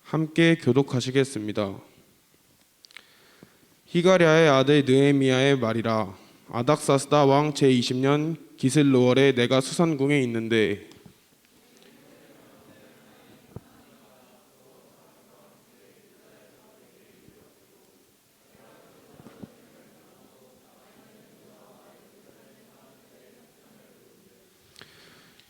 함께 교독하시겠습니다. 히가랴의 아들 느헤미야의 말이라. 아닥사스다 왕 제20년 기슬로월에 내가 수산궁에 있는데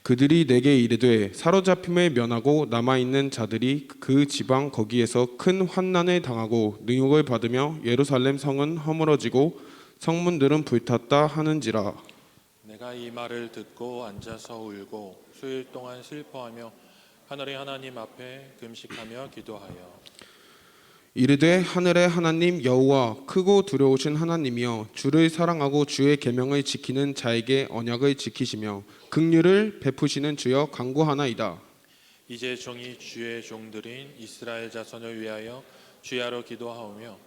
그들이 내게 이르되 사로잡힘을 면하고 남아있는 자들이 그 지방 거기에서 큰 환난을 당하고 능욕을 받으며 예루살렘 성은 허물어지고 성문들은 불탔다 하는지라. 내가 이 말을 듣고 앉아서 울고 수일 동안 슬퍼하며 하늘의 하나님 앞에 금식하며 기도하여 이르되 하늘의 하나님 여호와 크고 두려우신 하나님이여 주를 사랑하고 주의 계명을 지키는 자에게 언약을 지키시며 긍휼을 베푸시는 주여 간구하나이다. 이제 종이 주의 종들인 이스라엘 자손을 위하여 주야로 기도하오며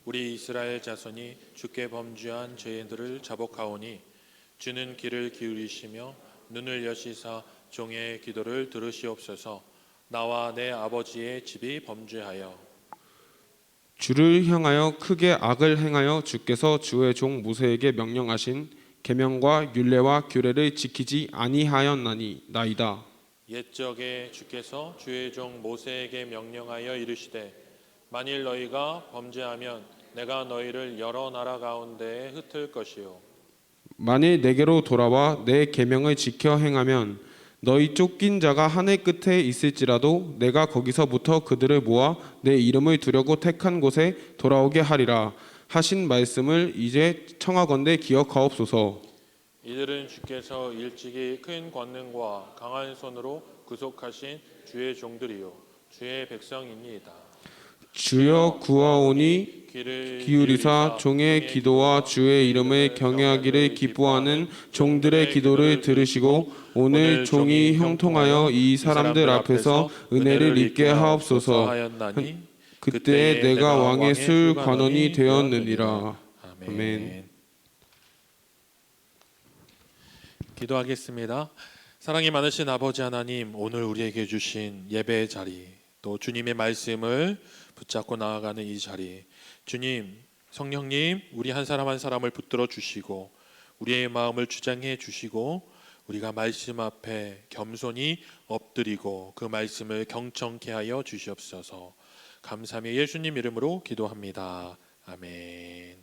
우리 이스라엘 자손이 주께 범죄한 죄인들을 자복하오니 주는 귀를 기울이시며 눈을 여시사 종의 기도를 들으시옵소서. 나와 내 아버지의 집이 범죄하여 주를 향하여 크게 악을 행하여 주께서 주의 종 모세에게 명령하신 계명과 율례와 규례를 지키지 아니하였나이다. 옛적에 주께서 주의 종 모세에게 명령하여 이르시되 만일 너희가 범죄하면 내가 너희를 여러 나라 가운데에 흩을 것이요 만일 내게로 돌아와 내 계명을 지켜 행하면 너희 쫓긴 자가 하늘 끝에 있을지라도 내가 거기서부터 그들을 모아 내 이름을 두려고 택한 곳에 돌아오게 하리라 하신 말씀을 이제 청하건대 기억하옵소서. 이들은 주께서 일찍이 큰 권능과 강한 손으로 구속하신 주의 종들이요 주의 백성이니이다. 주여 구하오니 귀를 기울이사 종의 기도와 주의 이름을 경외하기를 기뻐하는 종들의 기도를 들으시고 오늘 종이 형통하여 이 사람들 앞에서 은혜를 입게 하옵소서. 하였나니 그때 내가 왕의 술 관원이 되었느니라. 아멘. 아멘. 기도하겠습니다. 사랑이 많으신 아버지 하나님, 오늘 우리에게 주신 예배의 자리, 또 주님의 말씀을 붙잡고 나아가는 이 자리, 주님, 성령님, 우리 한 사람 한 사람을 붙들어 주시고 우리의 마음을 주장해 주시고 우리가 말씀 앞에 겸손히 엎드리고 그 말씀을 경청케 하여 주시옵소서. 감사하며 예수님 이름으로 기도합니다. 아멘.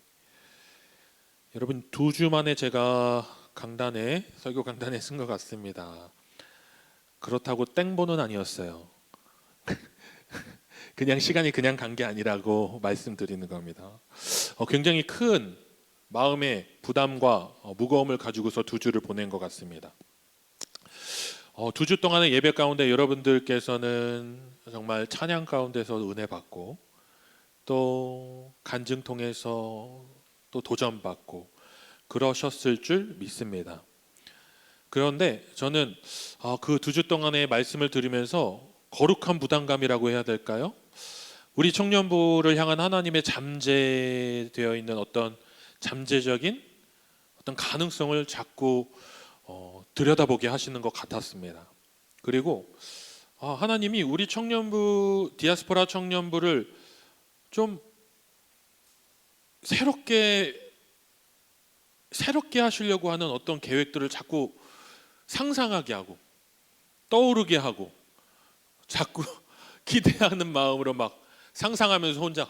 여러분, 2주 만에 제가 설교 강단에 쓴 것 같습니다. 그렇다고 땡보는 아니었어요. 그냥 시간이 그냥 간 게 아니라고 말씀드리는 겁니다. 굉장히 큰 마음의 부담과 무거움을 가지고서 2주를 보낸 것 같습니다. 2주 동안의 예배 가운데 여러분들께서는 정말 찬양 가운데서 은혜 받고 또 간증 통해서 또 도전 받고 그러셨을 줄 믿습니다. 그런데 저는 그 2주 동안의 말씀을 들으면서 거룩한 부담감이라고 해야 될까요? 우리 청년부를 향한 하나님의 잠재되어 있는 어떤 잠재적인 어떤 가능성을 자꾸 들여다보게 하시는 것 같았습니다. 그리고 하나님이 우리 청년부, 디아스포라 청년부를 좀 새롭게 하시려고 하는 어떤 계획들을 자꾸 상상하게 하고 떠오르게 하고 자꾸 기대하는 마음으로 막 상상하면서 혼자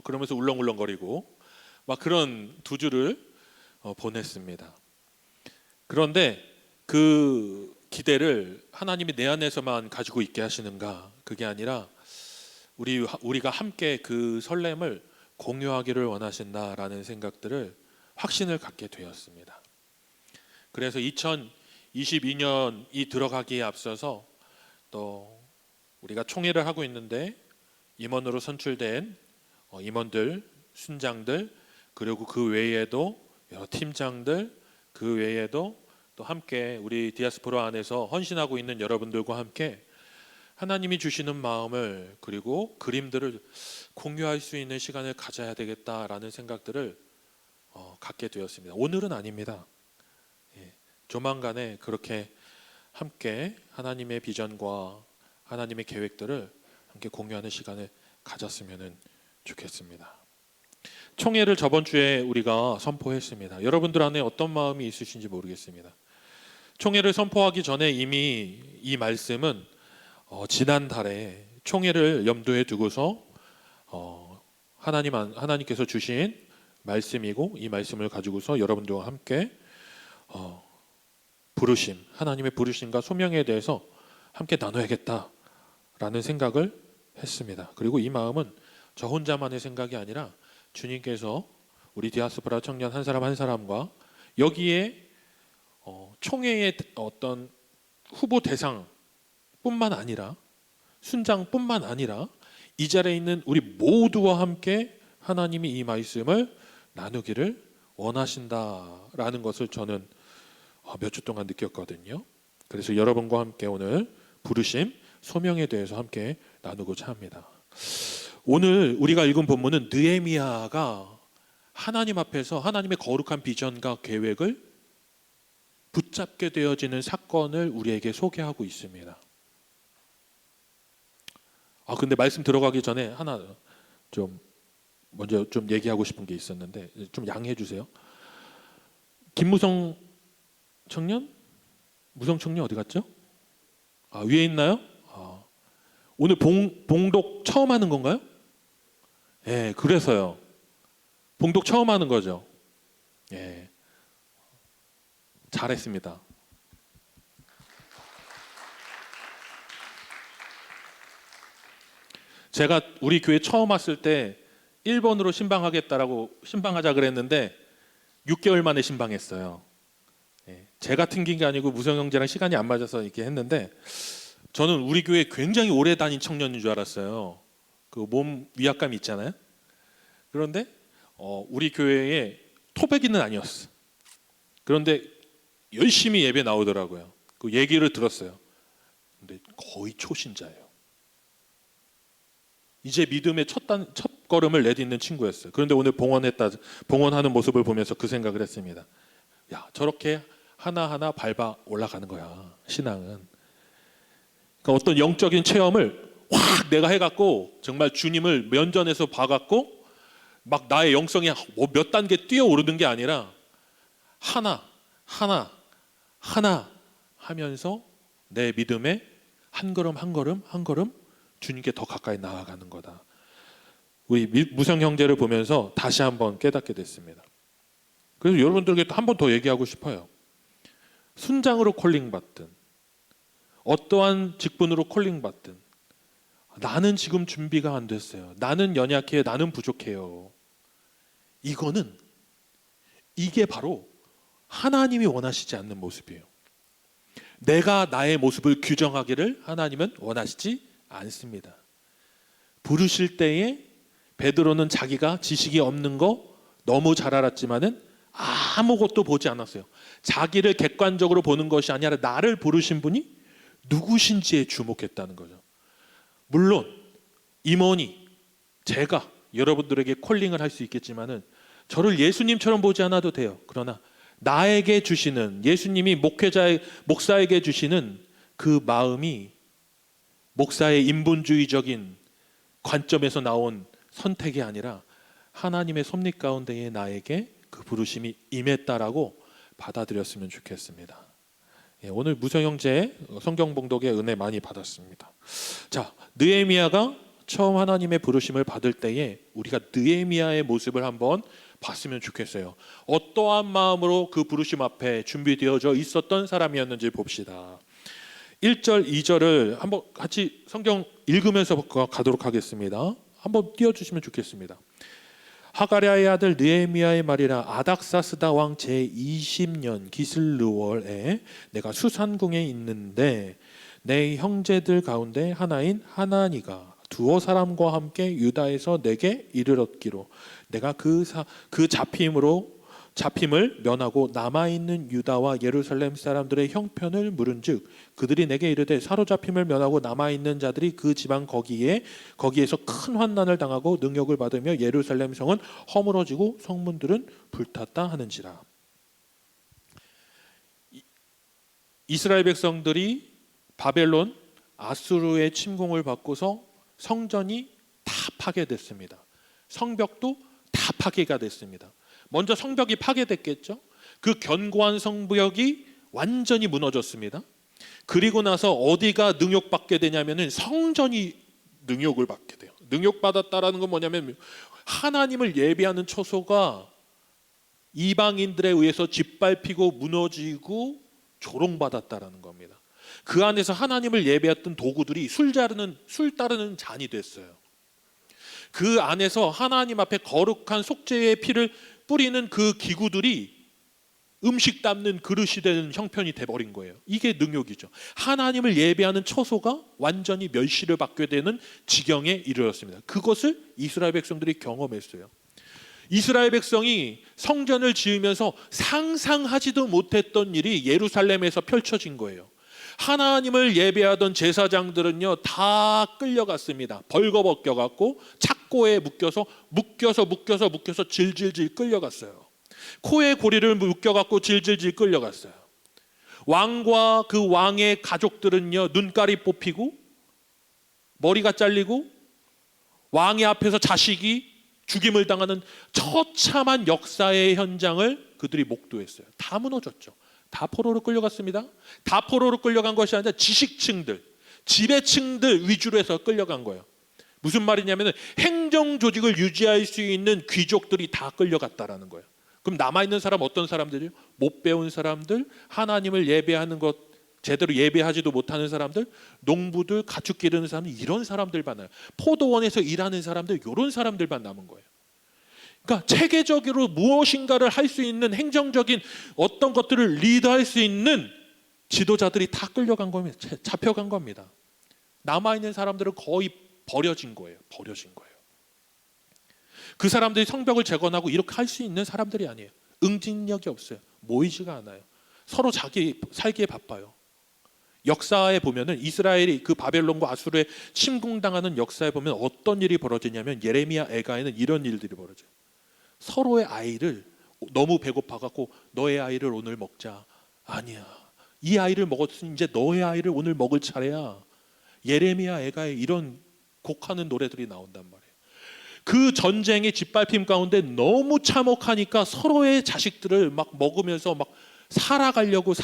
그러면서 울렁울렁거리고 막 그런 2주를 보냈습니다. 그런데 그 기대를 하나님이 내 안에서만 가지고 있게 하시는가? 그게 아니라 우리가 함께 그 설렘을 공유하기를 원하신다라는 생각들을 확신을 갖게 되었습니다. 그래서 2022년이 들어가기에 앞서서 또 우리가 총회를 하고 있는데 임원으로 선출된 임원들, 순장들, 그리고 그 외에도 여러 팀장들, 그 외에도 또 함께 우리 디아스포라 안에서 헌신하고 있는 여러분들과 함께 하나님이 주시는 마음을 그리고 그림들을 공유할 수 있는 시간을 가져야 되겠다라는 생각들을 갖게 되었습니다. 오늘은 아닙니다. 조만간에 그렇게 함께 하나님의 비전과 하나님의 계획들을 함께 공유하는 시간을 가졌으면 좋겠습니다. 총회를 저번 주에 우리가 선포했습니다. 여러분들 안에 어떤 마음이 있으신지 모르겠습니다. 총회를 선포하기 전에 이미 이 말씀은 지난달에 총회를 염두에 두고서 하나님께서 주신 말씀이고, 이 말씀을 가지고서 여러분들과 함께 부르심, 하나님의 부르심과 소명에 대해서 함께 나눠야겠다라는 생각을 했습니다. 그리고 이 마음은 저 혼자만의 생각이 아니라 주님께서 우리 디아스포라 청년 한 사람 한 사람과 여기에 총회의 어떤 후보 대상뿐만 아니라 순장뿐만 아니라 이 자리에 있는 우리 모두와 함께 하나님이 이 말씀을 나누기를 원하신다라는 것을 저는 몇 주 동안 느꼈거든요. 그래서 여러분과 함께 오늘 부르심, 소명에 대해서 함께 나누고자 합니다. 오늘 우리가 읽은 본문은 느헤미야가 하나님 앞에서 하나님의 거룩한 비전과 계획을 붙잡게 되어지는 사건을 우리에게 소개하고 있습니다. 근데 말씀 들어가기 전에 하나 먼저 얘기하고 싶은 게 있었는데 좀 양해해 주세요. 김무성 청년? 무성 청년 어디 갔죠? 위에 있나요? 오늘 봉독 처음 하는 건가요? 예, 그래서요. 봉독 처음 하는 거죠. 예, 잘했습니다. 제가 우리 교회 처음 왔을 때 1번으로 신방하자 그랬는데 6개월 만에 신방했어요. 예, 제가 튕긴 게 아니고 무성 형제랑 시간이 안 맞아서 이렇게 했는데, 저는 우리 교회 굉장히 오래 다닌 청년인 줄 알았어요. 그 몸 위압감이 있잖아요. 그런데 우리 교회에 토백이는 아니었어. 그런데 열심히 예배 나오더라고요. 그 얘기를 들었어요. 근데 거의 초신자예요. 이제 믿음의 첫 걸음을 내딛는 친구였어요. 그런데 오늘 봉헌하는 모습을 보면서 그 생각을 했습니다. 야, 저렇게 하나하나 밟아 올라가는 거야, 신앙은. 그러니까 어떤 영적인 체험을 확 내가 해갖고 정말 주님을 면전에서 봐갖고 막 나의 영성이 몇 단계 뛰어오르는 게 아니라 하나 하면서 내 믿음에 한 걸음 주님께 더 가까이 나아가는 거다. 우리 무성 형제를 보면서 다시 한번 깨닫게 됐습니다. 그래서 여러분들에게 한 번 더 얘기하고 싶어요. 순장으로 콜링받든 어떠한 직분으로 콜링받든 나는 지금 준비가 안 됐어요. 나는 연약해요. 나는 부족해요. 이게 바로 하나님이 원하시지 않는 모습이에요. 내가 나의 모습을 규정하기를 하나님은 원하시지 않습니다. 부르실 때에 베드로는 자기가 지식이 없는 거 너무 잘 알았지만은 아무것도 보지 않았어요. 자기를 객관적으로 보는 것이 아니라 나를 부르신 분이 누구신지에 주목했다는 거죠. 물론 임원이 제가 여러분들에게 콜링을 할 수 있겠지만은 저를 예수님처럼 보지 않아도 돼요. 그러나 나에게 주시는, 예수님이 목사에게 주시는 그 마음이 목사의 인본주의적인 관점에서 나온 선택이 아니라 하나님의 섭리 가운데에 나에게 그 부르심이 임했다라고 받아들였으면 좋겠습니다. 오늘 무성 형제 성경 봉독의 은혜 많이 받았습니다. 자, 느헤미야가 처음 하나님의 부르심을 받을 때에 우리가 느헤미야의 모습을 한번 봤으면 좋겠어요. 어떠한 마음으로 그 부르심 앞에 준비되어져 있었던 사람이었는지 봅시다. 1절, 2절을 한번 같이 성경 읽으면서 가도록 하겠습니다. 한번 띄워주시면 좋겠습니다. 하가랴의 아들 느헤미야의 말이라. 아닥사스다 왕 제20년 기슬르월에 내가 수산궁에 있는데 내 형제들 가운데 하나인 하나니가 두어 사람과 함께 유다에서 내게 이르렀기로 내가 그 잡힘을 면하고 남아있는 유다와 예루살렘 사람들의 형편을 물은즉 그들이 내게 이르되 사로잡힘을 면하고 남아있는 자들이 그 지방 거기에서 큰 환난을 당하고 능욕을 받으며 예루살렘 성은 허물어지고 성문들은 불탔다 하는지라. 이스라엘 백성들이 바벨론 아수르의 침공을 받고서 성전이 다 파괴됐습니다. 성벽도 다 파괴가 됐습니다. 먼저 성벽이 파괴됐겠죠. 그 견고한 성벽이 완전히 무너졌습니다. 그리고 나서 어디가 능욕받게 되냐면은 성전이 능욕을 받게 돼요. 능욕받았다라는 건 뭐냐면 하나님을 예배하는 처소가 이방인들에 의해서 짓밟히고 무너지고 조롱받았다라는 겁니다. 그 안에서 하나님을 예배했던 도구들이 술 따르는 잔이 됐어요. 그 안에서 하나님 앞에 거룩한 속죄의 피를 뿌리는 그 기구들이 음식 담는 그릇이 되는 형편이 돼버린 거예요. 이게 능욕이죠. 하나님을 예배하는 처소가 완전히 멸시를 받게 되는 지경에 이르렀습니다. 그것을 이스라엘 백성들이 경험했어요. 이스라엘 백성이 성전을 지으면서 상상하지도 못했던 일이 예루살렘에서 펼쳐진 거예요. 하나님을 예배하던 제사장들은요 다 끌려갔습니다. 벌거벗겨갖고 착고에 묶여서 질질질 끌려갔어요. 코에 고리를 묶여갖고 질질질 끌려갔어요. 왕과 그 왕의 가족들은요 눈깔이 뽑히고 머리가 잘리고 왕의 앞에서 자식이 죽임을 당하는 처참한 역사의 현장을 그들이 목도했어요. 다 무너졌죠. 다 포로로 끌려갔습니다. 다 포로로 끌려간 것이 아니라 지식층들, 지배층들 위주로 해서 끌려간 거예요. 무슨 말이냐면 행정 조직을 유지할 수 있는 귀족들이 다 끌려갔다라는 거예요. 그럼 남아있는 사람 어떤 사람들이요? 못 배운 사람들, 하나님을 예배하는 것 제대로 예배하지도 못하는 사람들, 농부들, 가축 기르는 사람들, 이런 사람들만 나요. 포도원에서 일하는 사람들, 이런 사람들만 남은 거예요. 그러니까 체계적으로 무엇인가를 할 수 있는 행정적인 어떤 것들을 리드할 수 있는 지도자들이 다 끌려간 겁니다. 잡혀간 겁니다. 남아있는 사람들은 거의 버려진 거예요. 그 사람들이 성벽을 재건하고 이렇게 할 수 있는 사람들이 아니에요. 응징력이 없어요. 모이지가 않아요. 서로 자기 살기에 바빠요. 역사에 보면은 이스라엘이 그 바벨론과 아수르에 침공당하는 역사에 보면 어떤 일이 벌어지냐면 예레미야 애가에는 이런 일들이 벌어져요. 서로의 아이를 너무 배고파갖고 너의 아이를 오늘 먹자. 아니야. 이 아이를 먹었으니 이제 너의 아이를 오늘 먹을 차례야. 예레미야 애가에 이런 곡하는 노래들이 나온단 말이에요. 그 전쟁의 짓밟힘 가운데 너무 참혹하니까 서로의 자식들을 막 먹으면서 막 살아내려고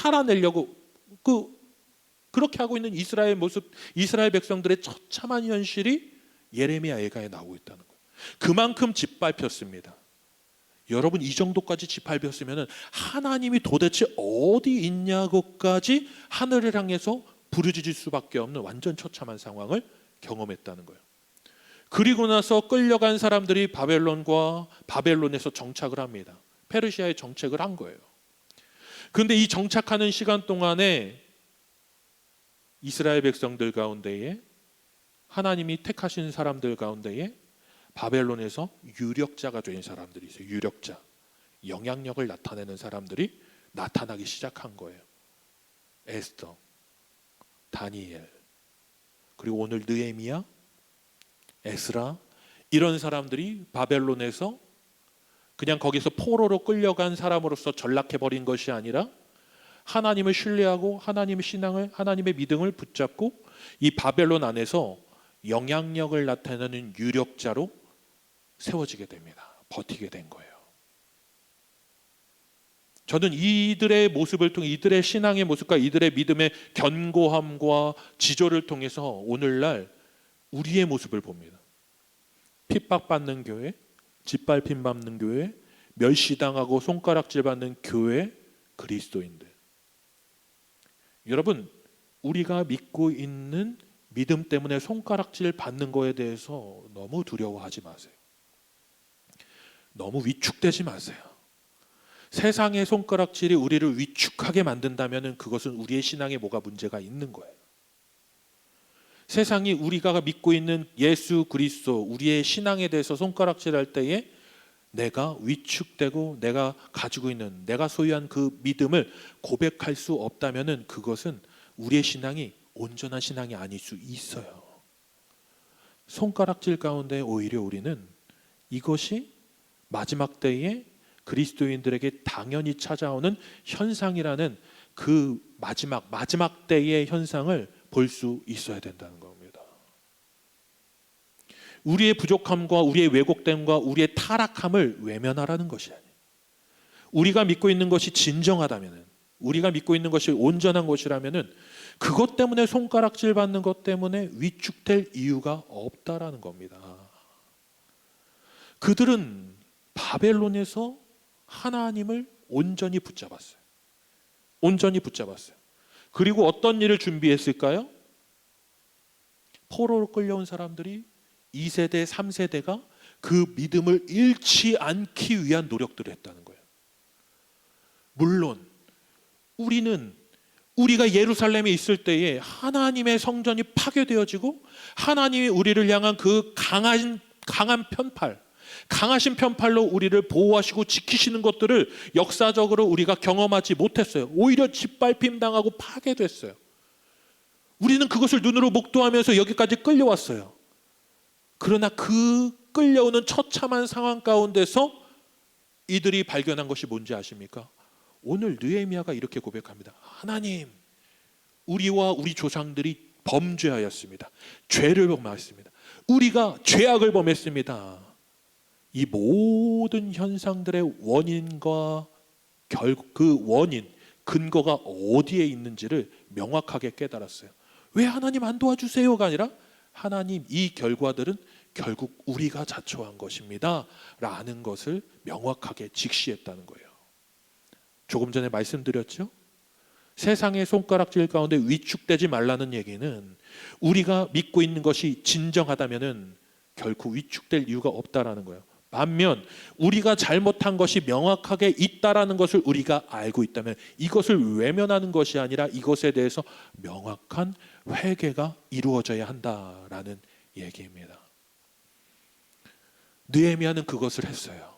그렇게 하고 있는 이스라엘 모습, 이스라엘 백성들의 처참한 현실이 예레미야 애가에 나오고 있다는 거예요. 그만큼 짓밟혔습니다. 여러분 이 정도까지 짓밟혔으면 하나님이 도대체 어디 있냐고까지 하늘을 향해서 부르짖을 수밖에 없는 완전 처참한 상황을 경험했다는 거예요. 그리고 나서 끌려간 사람들이 바벨론에서 정착을 합니다. 페르시아에 정착을 한 거예요. 그런데 이 정착하는 시간 동안에 이스라엘 백성들 가운데에 하나님이 택하신 사람들 가운데에 바벨론에서 유력자가 된 사람들이 있어요. 유력자, 영향력을 나타내는 사람들이 나타나기 시작한 거예요. 에스더, 다니엘, 그리고 오늘 느헤미야, 에스라, 이런 사람들이 바벨론에서 그냥 거기서 포로로 끌려간 사람으로서 전락해버린 것이 아니라 하나님을 신뢰하고 하나님의 신앙을, 하나님의 믿음을 붙잡고 이 바벨론 안에서 영향력을 나타내는 유력자로 세워지게 됩니다. 버티게 된 거예요. 저는 이들의 모습을 통해, 이들의 신앙의 모습과 이들의 믿음의 견고함과 지조를 통해서 오늘날 우리의 모습을 봅니다. 핍박받는 교회, 짓밟힘 받는 교회, 멸시당하고 손가락질 받는 교회, 그리스도인들. 여러분, 우리가 믿고 있는 믿음 때문에 손가락질 받는 거에 대해서 너무 두려워하지 마세요. 너무 위축되지 마세요. 세상의 손가락질이 우리를 위축하게 만든다면 그것은 우리의 신앙에 뭐가 문제가 있는 거예요. 세상이 우리가 믿고 있는 예수 그리스도, 우리의 신앙에 대해서 손가락질할 때에 내가 위축되고 내가 가지고 있는, 내가 소유한 그 믿음을 고백할 수 없다면 그것은 우리의 신앙이 온전한 신앙이 아닐 수 있어요. 손가락질 가운데 오히려 우리는 이것이 마지막 때에 그리스도인들에게 당연히 찾아오는 현상이라는 그 마지막 때의 현상을 볼 수 있어야 된다는 겁니다. 우리의 부족함과 우리의 왜곡됨과 우리의 타락함을 외면하라는 것이 아니에요. 우리가 믿고 있는 것이 진정하다면은, 우리가 믿고 있는 것이 온전한 것이라면은 그것 때문에 손가락질 받는 것 때문에 위축될 이유가 없다라는 겁니다. 그들은 바벨론에서 하나님을 온전히 붙잡았어요. 온전히 붙잡았어요. 그리고 어떤 일을 준비했을까요? 포로로 끌려온 사람들이 2세대, 3세대가 그 믿음을 잃지 않기 위한 노력들을 했다는 거예요. 물론 우리가 예루살렘에 있을 때에 하나님의 성전이 파괴되어지고 하나님이 우리를 향한 그 강한 편팔, 강하신 편팔로 우리를 보호하시고 지키시는 것들을 역사적으로 우리가 경험하지 못했어요. 오히려 짓밟힘 당하고 파괴됐어요. 우리는 그것을 눈으로 목도하면서 여기까지 끌려왔어요. 그러나 그 끌려오는 처참한 상황 가운데서 이들이 발견한 것이 뭔지 아십니까? 오늘 느헤미야가 이렇게 고백합니다. 하나님, 우리와 우리 조상들이 범죄하였습니다. 죄를 범하였습니다. 우리가 죄악을 범했습니다. 이 모든 현상들의 원인과 그 원인, 근거가 어디에 있는지를 명확하게 깨달았어요. 왜 하나님 안 도와주세요가 아니라 하나님, 이 결과들은 결국 우리가 자초한 것입니다 라는 것을 명확하게 직시했다는 거예요. 조금 전에 말씀드렸죠? 세상의 손가락질 가운데 위축되지 말라는 얘기는 우리가 믿고 있는 것이 진정하다면 결코 위축될 이유가 없다라는 거예요. 반면 우리가 잘못한 것이 명확하게 있다라는 것을 우리가 알고 있다면 이것을 외면하는 것이 아니라 이것에 대해서 명확한 회개가 이루어져야 한다라는 얘기입니다. 느헤미야는 그것을 했어요.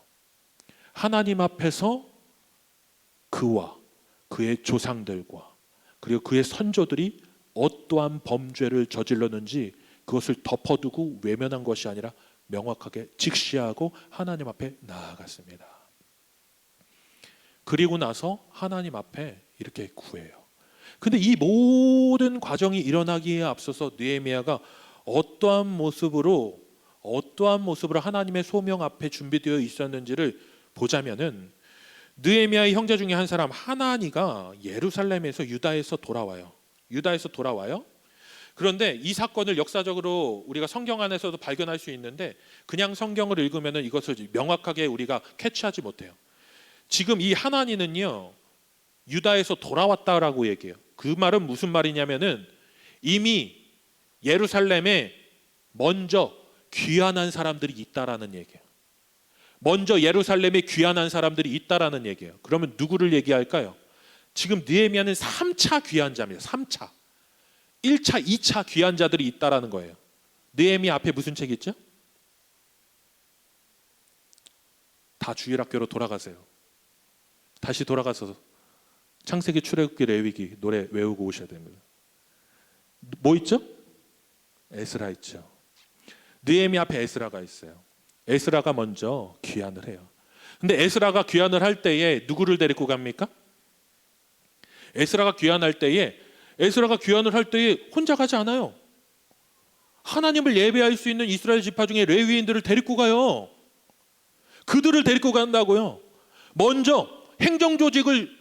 하나님 앞에서 그와 그의 조상들과 그리고 그의 선조들이 어떠한 범죄를 저질렀는지 그것을 덮어두고 외면한 것이 아니라 명확하게 직시하고 하나님 앞에 나아갔습니다. 그리고 나서 하나님 앞에 이렇게 구해요. 근데 이 모든 과정이 일어나기에 앞서서 느헤미야가 어떠한 모습으로 하나님의 소명 앞에 준비되어 있었는지를 보자면은 느헤미야의 형제 중에 한 사람 하나니가 예루살렘에서 유다에서 돌아와요. 그런데 이 사건을 역사적으로 우리가 성경 안에서도 발견할 수 있는데 그냥 성경을 읽으면 이것을 명확하게 우리가 캐치하지 못해요. 지금 이 하나니는요, 유다에서 돌아왔다라고 얘기해요. 그 말은 무슨 말이냐면은 이미 예루살렘에 먼저 귀환한 사람들이 있다라는 얘기예요. 먼저 예루살렘에 귀환한 사람들이 있다라는 얘기예요. 그러면 누구를 얘기할까요? 지금 느헤미야는 3차 귀환자입니다. 3차. 1차, 2차 귀환자들이 있다라는 거예요. 느헤미야 앞에 무슨 책 있죠? 다 주일학교로 돌아가세요. 다시 돌아가서 창세기, 출애굽기, 레위기 노래 외우고 오셔야 됩니다. 뭐 있죠? 에스라 있죠. 느헤미야 앞에 에스라가 있어요. 에스라가 먼저 귀환을 해요. 근데 에스라가 귀환을 할 때에 누구를 데리고 갑니까? 에스라가 귀환할 때에 혼자 가지 않아요. 하나님을 예배할 수 있는 이스라엘 지파 중에 레위인들을 데리고 가요. 그들을 데리고 간다고요. 먼저 행정 조직을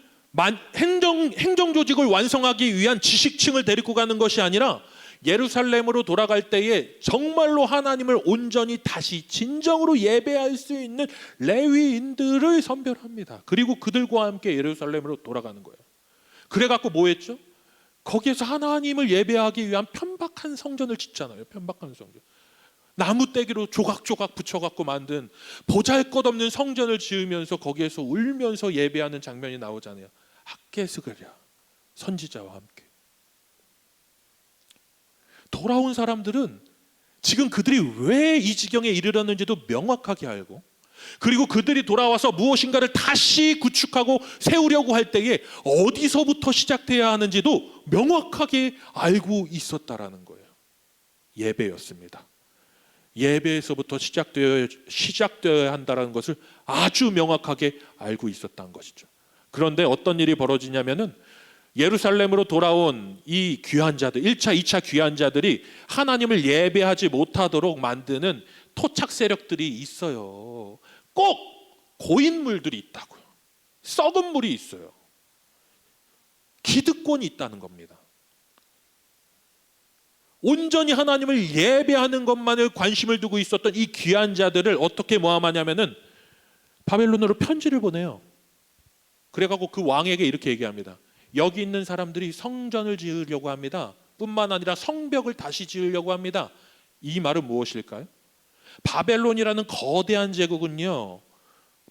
완성하기 위한 지식층을 데리고 가는 것이 아니라 예루살렘으로 돌아갈 때에 정말로 하나님을 온전히 다시 진정으로 예배할 수 있는 레위인들을 선별합니다. 그리고 그들과 함께 예루살렘으로 돌아가는 거예요. 그래갖고 뭐 했죠? 거기에서 하나님을 예배하기 위한 편박한 성전을 짓잖아요. 편박한 성전. 나무떼기로 조각조각 붙여갖고 만든 보잘것없는 성전을 지으면서 거기에서 울면서 예배하는 장면이 나오잖아요. 학개스그랴 선지자와 함께. 돌아온 사람들은 지금 그들이 왜 이 지경에 이르렀는지도 명확하게 알고, 그리고 그들이 돌아와서 무엇인가를 다시 구축하고 세우려고 할 때에 어디서부터 시작돼야 하는지도 명확하게 알고 있었다라는 거예요. 예배였습니다. 예배에서부터 시작되어야 한다는 것을 아주 명확하게 알고 있었다는 것이죠. 그런데 어떤 일이 벌어지냐면은 예루살렘으로 돌아온 이 귀한 자들, 1차, 2차 귀한 자들이 하나님을 예배하지 못하도록 만드는 토착 세력들이 있어요. 꼭 고인물들이 있다고요. 썩은 물이 있어요. 기득권이 있다는 겁니다. 온전히 하나님을 예배하는 것만을 관심을 두고 있었던 이 귀한 자들을 어떻게 모함하냐면은 바벨론으로 편지를 보내요. 그래가지고 그 왕에게 이렇게 얘기합니다. 여기 있는 사람들이 성전을 지으려고 합니다. 뿐만 아니라 성벽을 다시 지으려고 합니다. 이 말은 무엇일까요? 바벨론이라는 거대한 제국은요,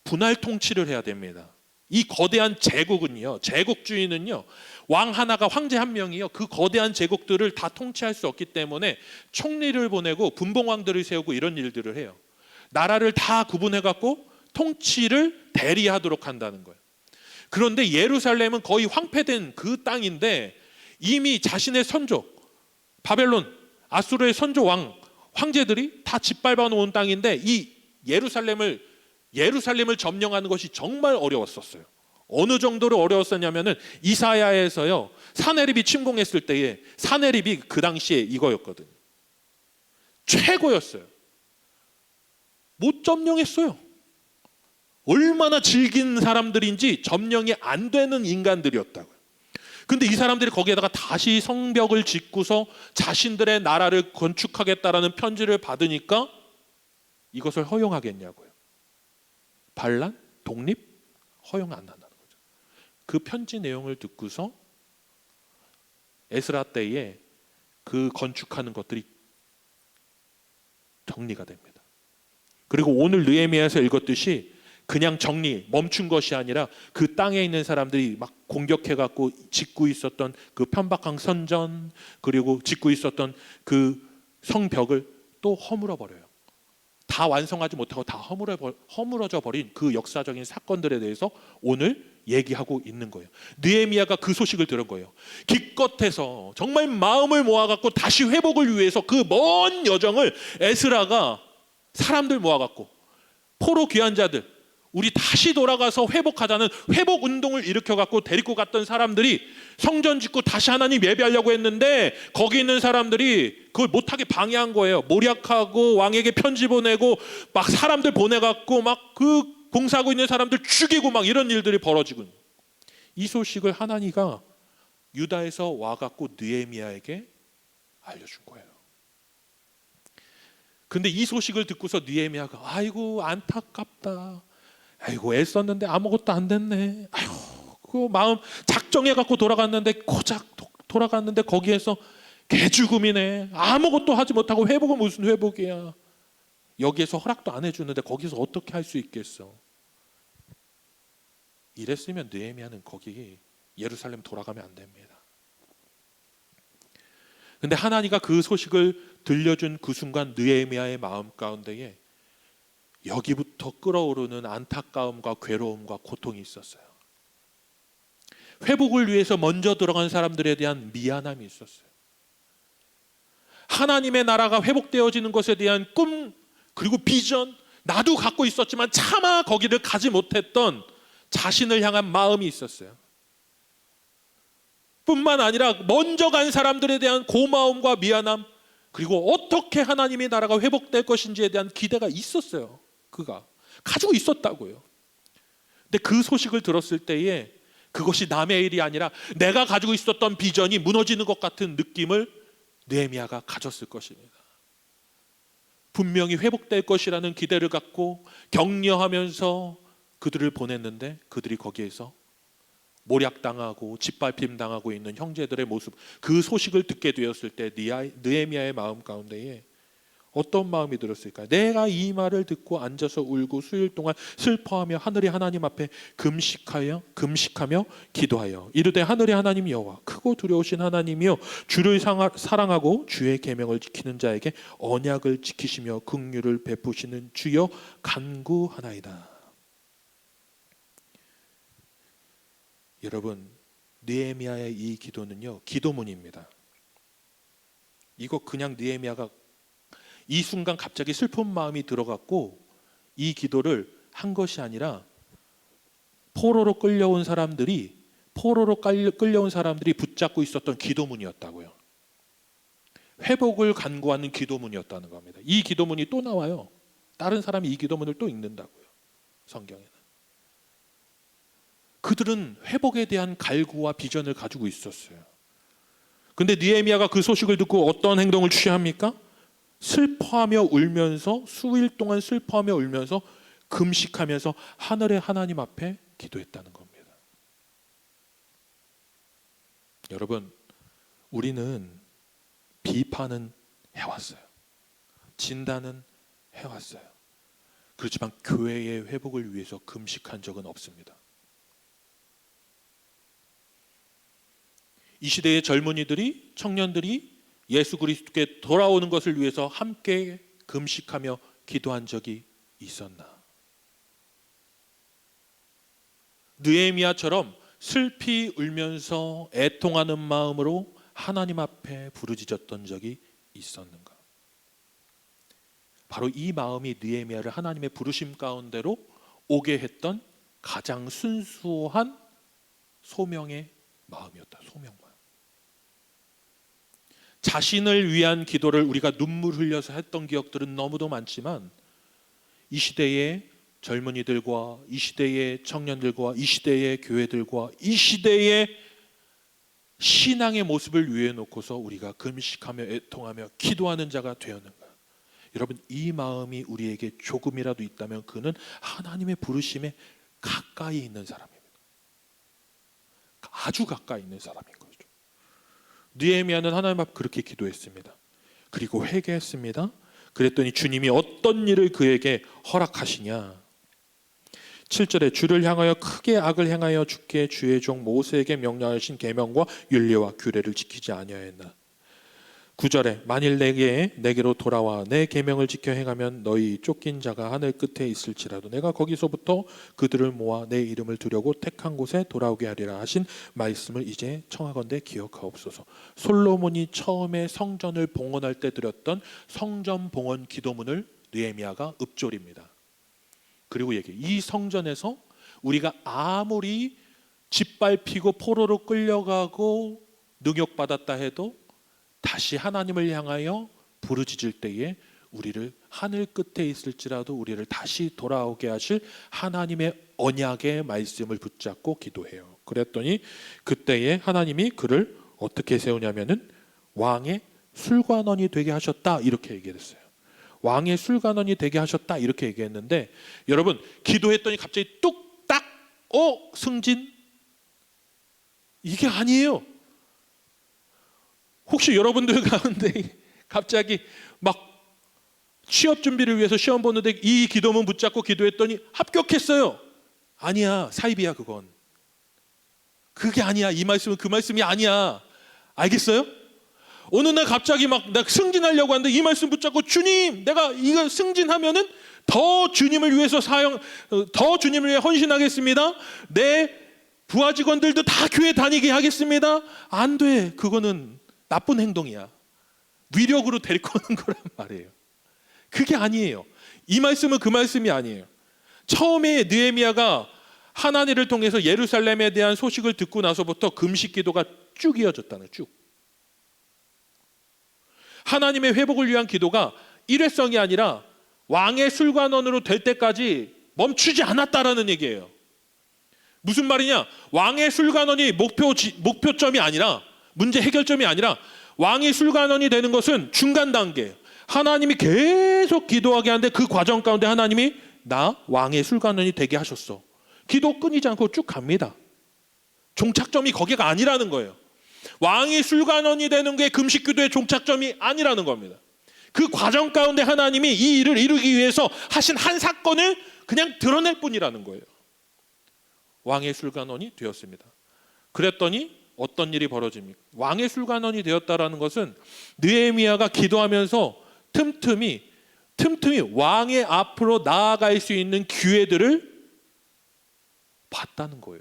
분할 통치를 해야 됩니다. 이 거대한 제국은요, 제국주의는요, 왕 하나가, 황제 한 명이요, 그 거대한 제국들을 다 통치할 수 없기 때문에 총리를 보내고 분봉왕들을 세우고 이런 일들을 해요. 나라를 다 구분해 갖고 통치를 대리하도록 한다는 거예요. 그런데 예루살렘은 거의 황폐된 그 땅인데 이미 자신의 선조, 바벨론, 아수르의 선조 왕, 황제들이 다 짓밟아 놓은 땅인데 이 예루살렘을 점령하는 것이 정말 어려웠었어요. 어느 정도로 어려웠었냐면은 이사야에서요, 사네립이 침공했을 때에 사네립이 그 당시에 이거였거든요. 최고였어요. 못 점령했어요. 얼마나 질긴 사람들인지 점령이 안 되는 인간들이었다고요. 근데 이 사람들이 거기에다가 다시 성벽을 짓고서 자신들의 나라를 건축하겠다라는 편지를 받으니까 이것을 허용하겠냐고요. 반란, 독립 허용 안 한다는 거죠. 그 편지 내용을 듣고서 에스라 때에 그 건축하는 것들이 정리가 됩니다. 그리고 오늘 느헤미야에서 읽었듯이 그냥 멈춘 것이 아니라 그 땅에 있는 사람들이 막 공격해갖고 짓고 있었던 그 편박한 선전, 그리고 짓고 있었던 그 성벽을 또 허물어 버려요. 다 완성하지 못하고 다 허물어져 버린 그 역사적인 사건들에 대해서 오늘 얘기하고 있는 거예요. 느헤미야가 그 소식을 들은 거예요. 기껏해서 정말 마음을 모아갖고 다시 회복을 위해서 그 먼 여정을 에스라가 사람들 모아갖고 포로 귀한 자들, 우리 다시 돌아가서 회복하자는 회복 운동을 일으켜갖고 데리고 갔던 사람들이 성전 짓고 다시 하나님 예배하려고 했는데 거기 있는 사람들이 그걸 못하게 방해한 거예요. 모략하고 왕에게 편지 보내고 막 사람들 보내갖고 막 그 봉사하고 있는 사람들 죽이고 막 이런 일들이 벌어지고, 이 소식을 하나니가 유다에서 와갖고 느헤미야에게 알려준 거예요. 근데 이 소식을 듣고서 느헤미야가 아이고 안타깝다, 아이고 애썼는데 아무것도 안 됐네, 아이고 그 마음 작정해 갖고 돌아갔는데 고작 돌아갔는데 거기에서 개죽음이네, 아무것도 하지 못하고 회복은 무슨 회복이야, 여기에서 허락도 안 해주는데 거기서 어떻게 할 수 있겠어. 이랬으면 느헤미야는 거기 예루살렘 돌아가면 안 됩니다. 근데 하나님가 그 소식을 들려준 그 순간 느헤미야의 마음 가운데에 여기부터 끓어오르는 안타까움과 괴로움과 고통이 있었어요. 회복을 위해서 먼저 들어간 사람들에 대한 미안함이 있었어요. 하나님의 나라가 회복되어지는 것에 대한 꿈, 그리고 비전, 나도 갖고 있었지만 차마 거기를 가지 못했던 자신을 향한 마음이 있었어요. 뿐만 아니라 먼저 간 사람들에 대한 고마움과 미안함, 그리고 어떻게 하나님의 나라가 회복될 것인지에 대한 기대가 있었어요. 그가 가지고 있었다고요. 근데 그 소식을 들었을 때에 그것이 남의 일이 아니라 내가 가지고 있었던 비전이 무너지는 것 같은 느낌을 느헤미야가 가졌을 것입니다. 분명히 회복될 것이라는 기대를 갖고 격려하면서 그들을 보냈는데 그들이 거기에서 모략당하고 짓밟힘당하고 있는 형제들의 모습, 그 소식을 듣게 되었을 때 느헤미야의 마음 가운데에 어떤 마음이 들었을까요? 내가 이 말을 듣고 앉아서 울고 수일 동안 슬퍼하며 하늘의 하나님 앞에 금식하며 기도하여 이르되 하늘의 하나님 여호와 크고 두려우신 하나님이여 주를 사랑하고 주의 계명을 지키는 자에게 언약을 지키시며 긍휼을 베푸시는 주여 간구하나이다. 여러분, 느헤미야의 이 기도는요, 기도문입니다. 이거 그냥 느헤미야가 이 순간 갑자기 슬픈 마음이 들어갔고 이 기도를 한 것이 아니라 포로로 끌려온 사람들이 포로로 끌려온 사람들이 붙잡고 있었던 기도문이었다고요. 회복을 간구하는 기도문이었다는 겁니다. 이 기도문이 또 나와요. 다른 사람이 이 기도문을 또 읽는다고요. 성경에는. 그들은 회복에 대한 갈구와 비전을 가지고 있었어요. 근데 느헤미야가 그 소식을 듣고 어떤 행동을 취합니까? 슬퍼하며 울면서, 수일 동안 슬퍼하며 울면서 금식하면서 하늘의 하나님 앞에 기도했다는 겁니다. 여러분, 우리는 비판은 해왔어요. 진단은 해왔어요. 그렇지만 교회의 회복을 위해서 금식한 적은 없습니다. 이 시대의 젊은이들이, 청년들이 예수 그리스도께 돌아오는 것을 위해서 함께 금식하며 기도한 적이 있었나? 느헤미야처럼 슬피 울면서 애통하는 마음으로 하나님 앞에 부르짖었던 적이 있었는가? 바로 이 마음이 느헤미야를 하나님의 부르심 가운데로 오게 했던 가장 순수한 소명의 마음이었다. 소명만. 자신을 위한 기도를 우리가 눈물 흘려서 했던 기억들은 너무도 많지만 이 시대의 젊은이들과 이 시대의 청년들과 이 시대의 교회들과 이 시대의 신앙의 모습을 위해 놓고서 우리가 금식하며 애통하며 기도하는 자가 되었는가? 여러분, 이 마음이 우리에게 조금이라도 있다면 그는 하나님의 부르심에 가까이 있는 사람입니다. 아주 가까이 있는 사람인 거죠. 느헤미야는 하나님 앞 그렇게 기도했습니다. 그리고 회개했습니다. 그랬더니 주님이 어떤 일을 그에게 허락하시냐? 7절에 주를 향하여 크게 악을 행하여 죽게 주의 종 모세에게 명령하신 계명과 율례와 규례를 지키지 아니하였나? 9절에 만일 내게로 돌아와 내 계명을 지켜 행하면 너희 쫓긴 자가 하늘 끝에 있을지라도 내가 거기서부터 그들을 모아 내 이름을 두려고 택한 곳에 돌아오게 하리라 하신 말씀을 이제 청하건대 기억하옵소서. 솔로몬이 처음에 성전을 봉헌할 때 드렸던 성전 봉헌 기도문을 느헤미야가 읊조립니다. 그리고 이 성전에서 우리가 아무리 짓밟히고 포로로 끌려가고 능욕받았다 해도 다시 하나님을 향하여 부르짖을 때에 우리를 하늘 끝에 있을지라도 우리를 다시 돌아오게 하실 하나님의 언약의 말씀을 붙잡고 기도해요. 그랬더니 그때에 하나님이 그를 어떻게 세우냐면은 왕의 술관원이 되게 하셨다 이렇게 얘기했어요. 왕의 술관원이 되게 하셨다 이렇게 얘기했는데 여러분 기도했더니 갑자기 뚝딱 승진? 이게 아니에요. 혹시 여러분들 가운데 갑자기 막 취업 준비를 위해서 시험 보는데 이 기도문 붙잡고 기도했더니 합격했어요. 아니야, 사입이야 그건. 그게 아니야. 이 말씀은 그 말씀이 아니야. 알겠어요? 어느 날 갑자기 막 나 승진하려고 하는데 이 말씀 붙잡고 주님 내가 이거 승진하면은 더 주님을 위해서 더 주님을 위해 헌신하겠습니다. 내 부하 직원들도 다 교회 다니게 하겠습니다. 안 돼. 그거는 나쁜 행동이야. 위력으로 데리고 오는 거란 말이에요. 그게 아니에요. 이 말씀은 그 말씀이 아니에요. 처음에 느헤미야가 하나님을 통해서 예루살렘에 대한 소식을 듣고 나서부터 금식 기도가 쭉 이어졌다는 쭉. 하나님의 회복을 위한 기도가 일회성이 아니라 왕의 술관원으로 될 때까지 멈추지 않았다라는 얘기예요. 무슨 말이냐? 왕의 술관원이 목표점이 아니라 문제 해결점이 아니라 왕이 술관원이 되는 것은 중간 단계. 하나님이 계속 기도하게 하는데 그 과정 가운데 하나님이 나 왕의 술관원이 되게 하셨어. 기도 끊이지 않고 쭉 갑니다. 종착점이 거기가 아니라는 거예요. 왕이 술관원이 되는 게 금식 기도의 종착점이 아니라는 겁니다. 그 과정 가운데 하나님이 이 일을 이루기 위해서 하신 한 사건을 그냥 드러낼 뿐이라는 거예요. 왕의 술관원이 되었습니다. 그랬더니 어떤 일이 벌어집니까? 왕의 술관원이 되었다라는 것은 느헤미야가 기도하면서 틈틈이 왕의 앞으로 나아갈 수 있는 기회들을 봤다는 거예요.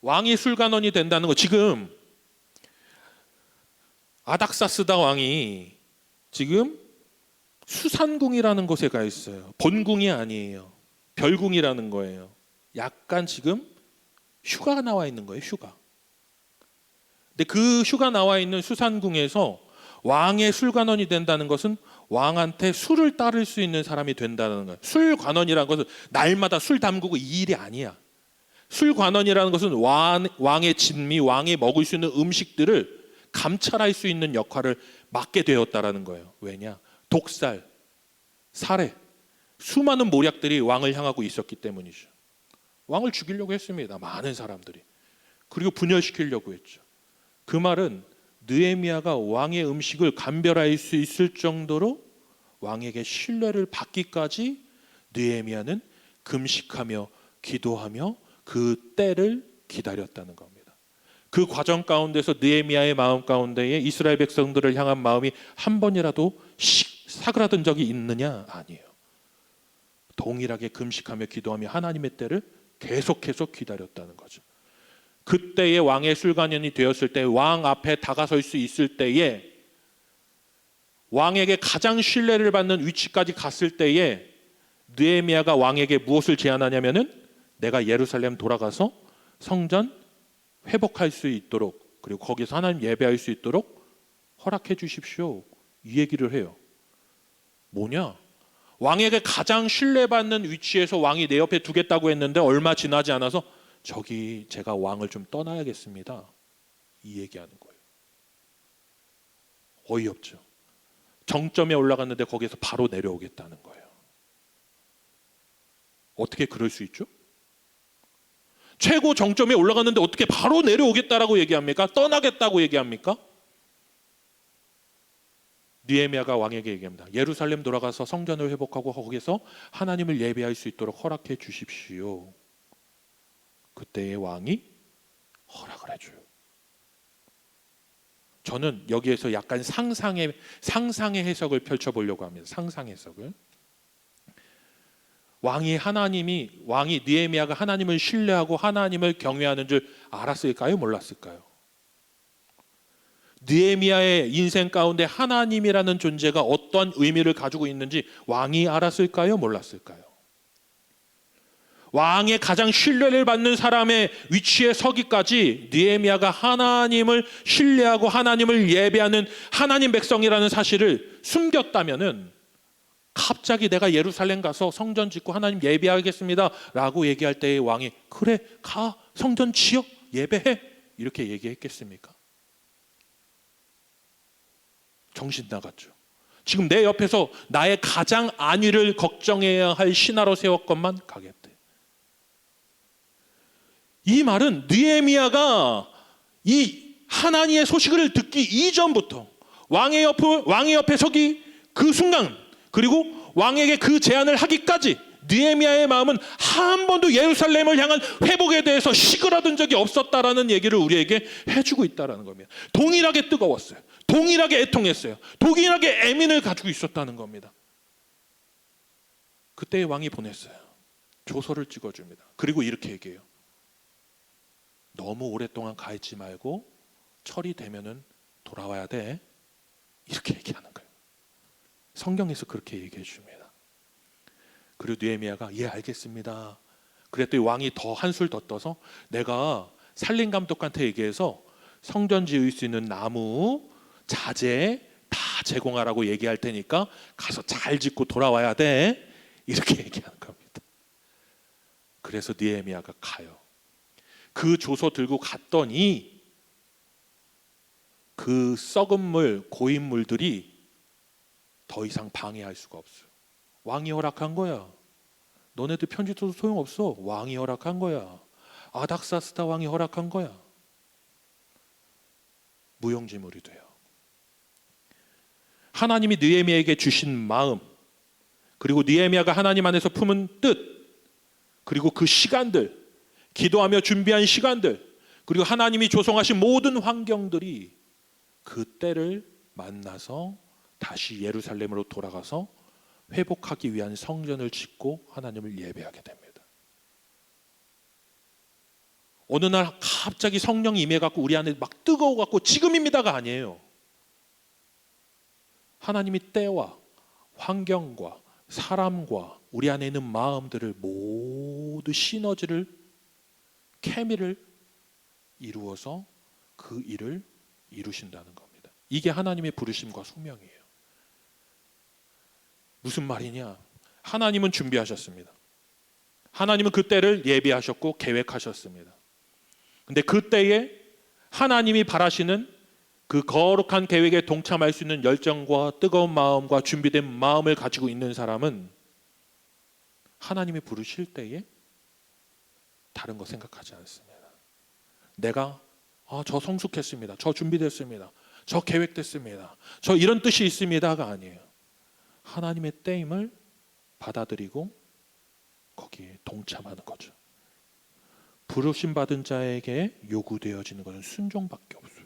왕이 술관원이 된다는 거. 지금 아닥사스다 왕이 지금 수산궁이라는 곳에 가 있어요. 본궁이 아니에요. 별궁이라는 거예요. 약간 지금 휴가가 나와 있는 거예요. 휴가. 근데 그 휴가 나와 있는 수산궁에서 왕의 술관원이 된다는 것은 왕한테 술을 따를 수 있는 사람이 된다는 거예요. 술관원이라는 것은 날마다 술 담그고 이 일이 아니야. 술관원이라는 것은 왕의 진미, 왕이 먹을 수 있는 음식들을 감찰할 수 있는 역할을 맡게 되었다라는 거예요. 왜냐? 독살, 살해, 수많은 모략들이 왕을 향하고 있었기 때문이죠. 왕을 죽이려고 했습니다. 많은 사람들이. 그리고 분열시키려고 했죠. 그 말은 느헤미야가 왕의 음식을 감별할 수 있을 정도로 왕에게 신뢰를 받기까지 느헤미야는 금식하며 기도하며 그 때를 기다렸다는 겁니다. 그 과정 가운데서 느헤미야의 마음 가운데에 이스라엘 백성들을 향한 마음이 한 번이라도 사그라든 적이 있느냐? 아니에요. 동일하게 금식하며 기도하며 하나님의 때를 계속해서 기다렸다는 거죠. 그때의 왕의 술관원이 되었을 때, 왕 앞에 다가설 수 있을 때에, 왕에게 가장 신뢰를 받는 위치까지 갔을 때에 느헤미야가 왕에게 무엇을 제안하냐면은 내가 예루살렘 돌아가서 성전 회복할 수 있도록, 그리고 거기서 하나님 예배할 수 있도록 허락해 주십시오. 이 얘기를 해요. 뭐냐? 왕에게 가장 신뢰받는 위치에서 왕이 내 옆에 두겠다고 했는데 얼마 지나지 않아서 저기 제가 왕을 좀 떠나야겠습니다. 이 얘기하는 거예요. 어이없죠. 정점에 올라갔는데 거기에서 바로 내려오겠다는 거예요. 어떻게 그럴 수 있죠? 최고 정점에 올라갔는데 어떻게 바로 내려오겠다라고 얘기합니까? 떠나겠다고 얘기합니까? 느헤미야가 왕에게 얘기합니다. 예루살렘 돌아가서 성전을 회복하고 거기서 하나님을 예배할 수 있도록 허락해 주십시오. 그때의 왕이 허락을 해줘요. 저는 여기에서 약간 상상의 해석을 펼쳐보려고 합니다. 상상 해석을. 왕이 느헤미야가 하나님을 신뢰하고 하나님을 경외하는 줄 알았을까요? 몰랐을까요? 느헤미야의 인생 가운데 하나님이라는 존재가 어떤 의미를 가지고 있는지 왕이 알았을까요? 몰랐을까요? 왕의 가장 신뢰를 받는 사람의 위치에 서기까지 느헤미야가 하나님을 신뢰하고 하나님을 예배하는 하나님 백성이라는 사실을 숨겼다면은 갑자기 내가 예루살렘 가서 성전 짓고 하나님 예배하겠습니다 라고 얘기할 때의 왕이 그래 가 성전 지어 예배해 이렇게 얘기했겠습니까? 정신 나갔죠. 지금 내 옆에서 나의 가장 안위를 걱정해야 할 신하로 세웠건만 가겠대. 이 말은 느헤미야가 이 하나님의 소식을 듣기 이전부터 왕의 옆에 서기 그 순간, 그리고 왕에게 그 제안을 하기까지 느헤미야의 마음은 한 번도 예루살렘을 향한 회복에 대해서 시그러든 적이 없었다라는 얘기를 우리에게 해주고 있다는 겁니다. 동일하게 뜨거웠어요. 동일하게 애통했어요. 동일하게 애민을 가지고 있었다는 겁니다. 그때의 왕이 보냈어요. 조서를 찍어줍니다. 그리고 이렇게 얘기해요. 너무 오랫동안 가 있지 말고 철이 되면은 돌아와야 돼. 이렇게 얘기하는 거예요. 성경에서 그렇게 얘기해 줍니다. 그리고 느헤미야가 예 알겠습니다. 그랬더니 왕이 더 한술 더 떠서 내가 산림 감독한테 얘기해서 성전 지을 수 있는 나무, 자재 다 제공하라고 얘기할 테니까 가서 잘 짓고 돌아와야 돼. 이렇게 얘기하는 겁니다. 그래서 느헤미야가 가요. 그 조서 들고 갔더니 그 썩은 물, 고인 물들이 더 이상 방해할 수가 없어요. 왕이 허락한 거야. 너네들 편지 써도 소용없어. 왕이 허락한 거야. 아닥사스다 왕이 허락한 거야. 무용지물이 돼요. 하나님이 느헤미야에게 주신 마음, 그리고 느헤미야가 하나님 안에서 품은 뜻, 그리고 그 시간들, 기도하며 준비한 시간들, 그리고 하나님이 조성하신 모든 환경들이 그 때를 만나서 다시 예루살렘으로 돌아가서 회복하기 위한 성전을 짓고 하나님을 예배하게 됩니다. 어느 날 갑자기 성령이 임해갖고 우리 안에 막 뜨거워갖고 지금입니다가 아니에요. 하나님이 때와 환경과 사람과 우리 안에 있는 마음들을 모두 시너지를 케미를 이루어서 그 일을 이루신다는 겁니다. 이게 하나님의 부르심과 소명이에요. 무슨 말이냐? 하나님은 준비하셨습니다. 하나님은 그 때를 예비하셨고 계획하셨습니다. 근데 그 때에 하나님이 바라시는 그 거룩한 계획에 동참할 수 있는 열정과 뜨거운 마음과 준비된 마음을 가지고 있는 사람은 하나님이 부르실 때에 다른 거 생각하지 않습니다. 내가 저 성숙했습니다. 저 준비됐습니다. 저 계획됐습니다. 저 이런 뜻이 있습니다가 아니에요. 하나님의 때임을 받아들이고 거기에 동참하는 거죠. 부르심 받은 자에게 요구되어지는 것은 순종밖에 없어요.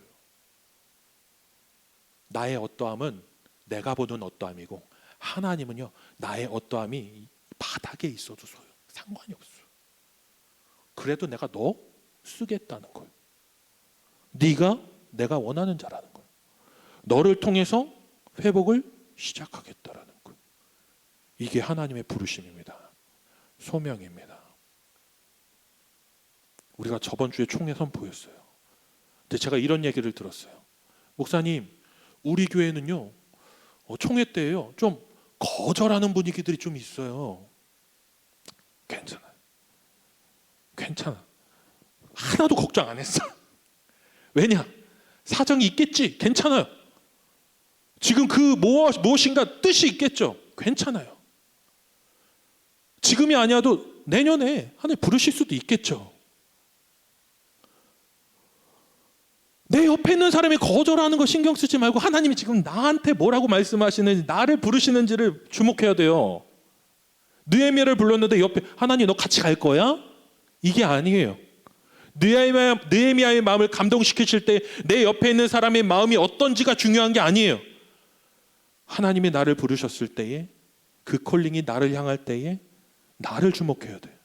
나의 어떠함은 내가 보는 어떠함이고 하나님은요, 나의 어떠함이 바닥에 있어도 상관이 없어요. 그래도 내가 너 쓰겠다는 거예요. 네가 내가 원하는 자라는 거예요. 너를 통해서 회복을 시작하겠다라는 거예요. 이게 하나님의 부르심입니다. 소명입니다. 우리가 저번 주에 총회 선포였어요. 근데 제가 이런 얘기를 들었어요. 목사님, 우리 교회는요, 총회 때에요, 좀 거절하는 분위기들이 좀 있어요. 괜찮아요. 괜찮아. 하나도 걱정 안 했어. 왜냐? 사정이 있겠지. 괜찮아요. 지금 그 무엇인가 뜻이 있겠죠. 괜찮아요. 지금이 아니어도 내년에 하나님 부르실 수도 있겠죠. 내 옆에 있는 사람이 거절하는 거 신경 쓰지 말고 하나님이 지금 나한테 뭐라고 말씀하시는지, 나를 부르시는지를 주목해야 돼요. 느헤미야를 불렀는데 옆에 하나님 너 같이 갈 거야? 이게 아니에요. 느헤미야의 마음을 감동시키실 때 내 옆에 있는 사람의 마음이 어떤지가 중요한 게 아니에요. 하나님이 나를 부르셨을 때에, 그 콜링이 나를 향할 때에 나를 주목해야 돼요.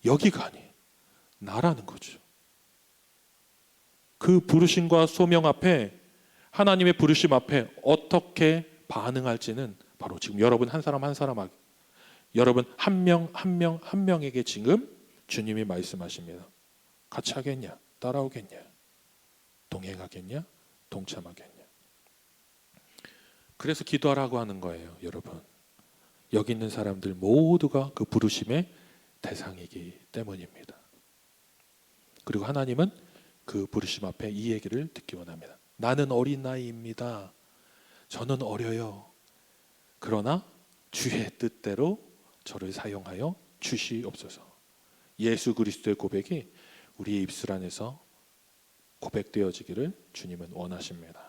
여기가 아니에요. 나라는 거죠. 그 부르심과 소명 앞에, 하나님의 부르심 앞에 어떻게 반응할지는 바로 지금 여러분 한 사람 한 사람에게, 여러분 한 명 한 명 한 명에게 지금 주님이 말씀하십니다. 같이 하겠냐? 따라오겠냐? 동행하겠냐? 동참하겠냐? 그래서 기도하라고 하는 거예요, 여러분. 여기 있는 사람들 모두가 그 부르심의 대상이기 때문입니다. 그리고 하나님은 그 부르심 앞에 이 얘기를 듣기 원합니다. 나는 어린 나이입니다. 저는 어려요. 그러나 주의 뜻대로 저를 사용하여 주시옵소서. 예수 그리스도의 고백이 우리의 입술 안에서 고백되어지기를 주님은 원하십니다.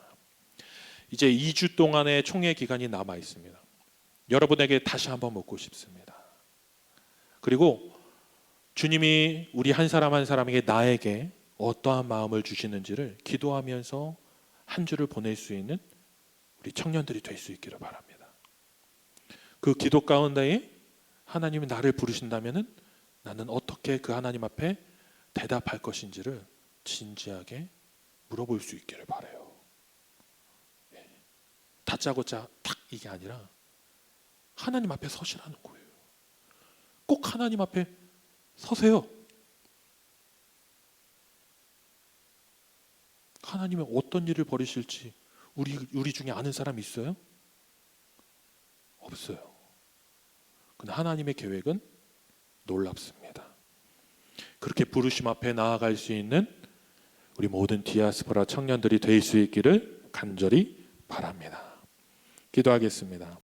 이제 2주 동안의 총회 기간이 남아 있습니다. 여러분에게 다시 한번 묻고 싶습니다. 그리고 주님이 우리 한 사람 한 사람에게, 나에게 어떠한 마음을 주시는지를 기도하면서 한 주를 보낼 수 있는 우리 청년들이 될 수 있기를 바랍니다. 그 기도 가운데에 하나님이 나를 부르신다면은 나는 어떻게 그 하나님 앞에 대답할 것인지를 진지하게 물어볼 수 있기를 바라요. 다짜고짜 탁 이게 아니라 하나님 앞에 서시라는 거예요. 꼭 하나님 앞에 서세요. 하나님은 어떤 일을 벌이실지 우리 중에 아는 사람 있어요? 없어요. 근데 하나님의 계획은 놀랍습니다. 그렇게 부르심 앞에 나아갈 수 있는 우리 모든 디아스포라 청년들이 될 수 있기를 간절히 바랍니다. 기도하겠습니다.